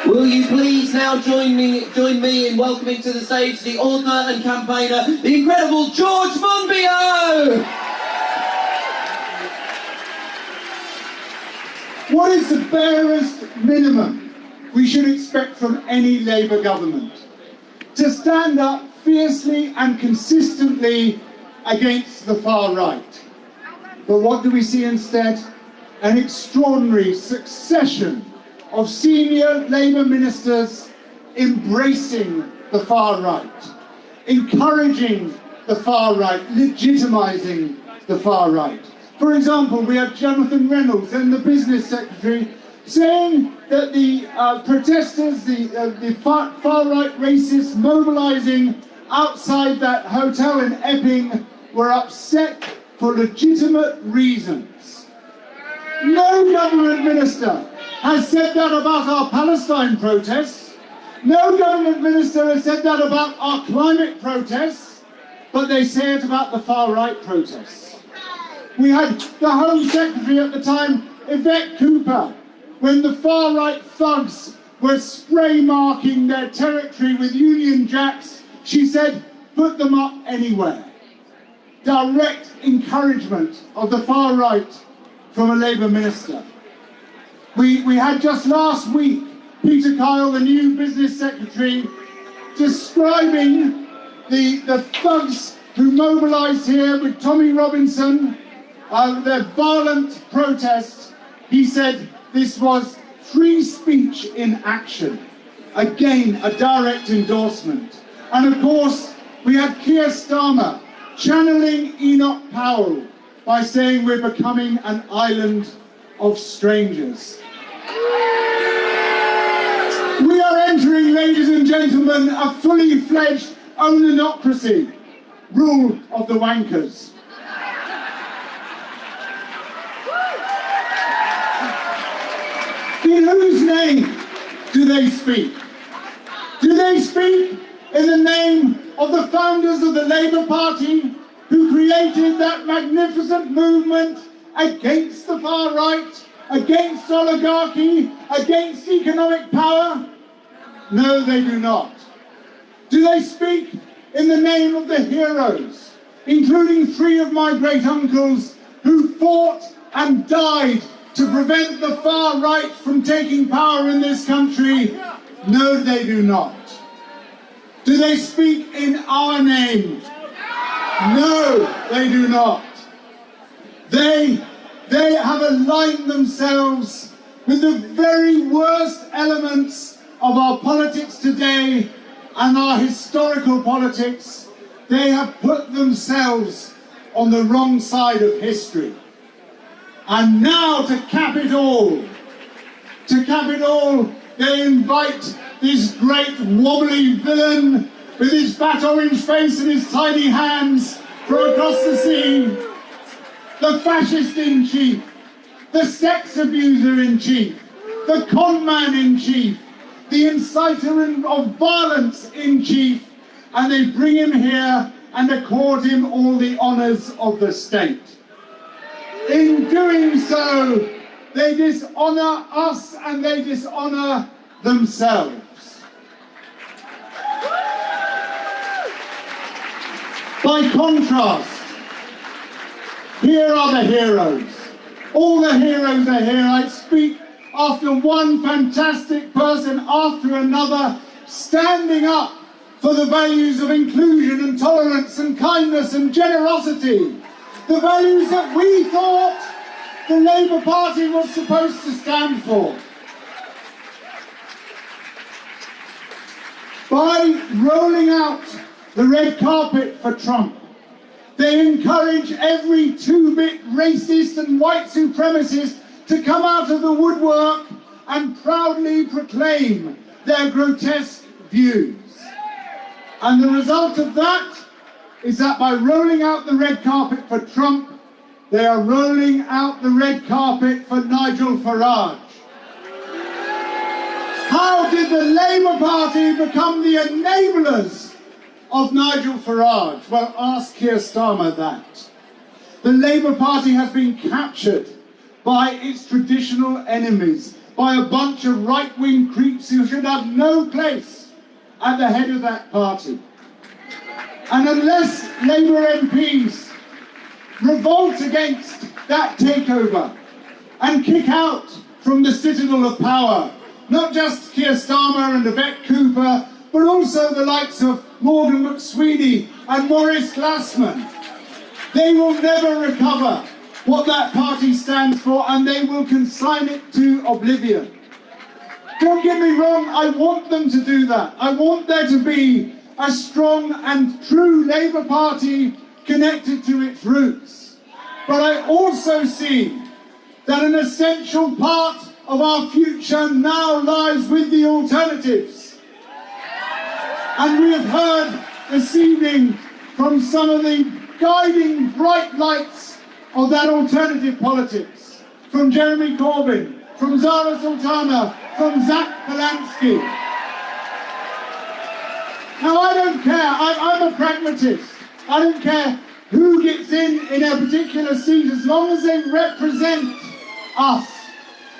Will you please now join me in welcoming to the stage the author and campaigner, the incredible George Monbiot! What is the barest minimum we should expect from any Labour government? To stand up fiercely and consistently against the far right. But what do we see instead? An extraordinary succession of senior Labour ministers embracing the far right, encouraging the far right, legitimising the far right. For example, we have Jonathan Reynolds and the business secretary saying that the protesters, the far-right racists mobilising outside that hotel in Epping were upset for legitimate reasons. No government minister has said that about our Palestine protests. No government minister has said that about our climate protests, but they say it about the far-right protests. We had the Home Secretary at the time, Yvette Cooper, when the far-right thugs were spray-marking their territory with Union Jacks, she said, put them up anywhere. Direct encouragement of the far-right from a Labour minister. We had just last week, Peter Kyle, the new business secretary, describing the thugs who mobilised here with Tommy Robinson, their violent protest. He said this was free speech in action. Again, a direct endorsement. And of course, we had Kier Stammer channeling Enoch Powell by saying we're becoming an island of strangers. We are entering, ladies and gentlemen, a fully fledged ownernocracy, rule of the wankers. In whose name do they speak? Do they speak in the name of the founders of the Labour Party who created that magnificent movement against the far right, against oligarchy, against economic power? No, they do not. Do they speak in the name of the heroes, including 3 of my great uncles who fought and died to prevent the far right from taking power in this country? No, they do not. Do they speak in our name? No, they do not. They have aligned themselves with the very worst elements of our politics today and our historical politics. They have put themselves on the wrong side of history. And now, to cap it all, they invite this great wobbly villain with his fat orange face and his tiny hands from across the sea, the fascist in chief, the sex abuser in chief, the con man in chief, the inciter of violence in chief, and they bring him here and accord him all the honours of the state. In doing so, they dishonour us and they dishonour themselves. By contrast, here are the heroes. All the heroes are here. I speak after one fantastic person after another, standing up for the values of inclusion and tolerance and kindness and generosity. The values that we thought the Labour Party was supposed to stand for. By rolling out the red carpet for Trump, they encourage every 2-bit racist and white supremacist to come out of the woodwork and proudly proclaim their grotesque views. And the result of that is that by rolling out the red carpet for Trump, they are rolling out the red carpet for Nigel Farage. How did the Labour Party become the enablers of Nigel Farage? Well, ask Keir Starmer that. The Labour Party has been captured by its traditional enemies, by a bunch of right-wing creeps who should have no place at the head of that party. And unless Labour MPs revolt against that takeover and kick out from the citadel of power, not just Keir Stammer and Yvette Cooper, but also the likes of Morgan McSweeney and Maurice Glassman, they will never recover what that party stands for, and they will consign it to oblivion. Don't get me wrong, I want them to do that. I want there to be a strong and true Labour Party connected to its roots. But I also see that an essential part of our future now lies with the alternatives. And we have heard this evening from some of the guiding bright lights of that alternative politics, from Jeremy Corbyn, from Zara Sultana, from Zach Polanski. Now I don't care, I'm a pragmatist. I don't care who gets in a particular seat, as long as they represent us,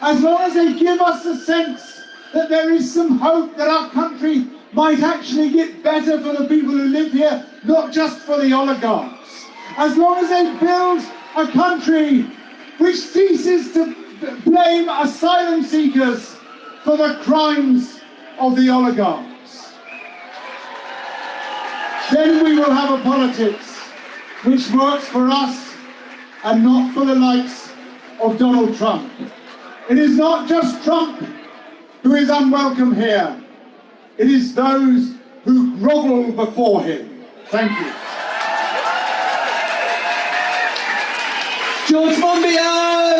as long as they give us a sense that there is some hope that our country might actually get better for the people who live here, not just for the oligarchs. As long as they build a country which ceases to blame asylum seekers for the crimes of the oligarchs, then we will have a politics which works for us and not for the likes of Donald Trump. It is not just Trump who is unwelcome here. It is those who grovel before him. Thank you. George Monbiot!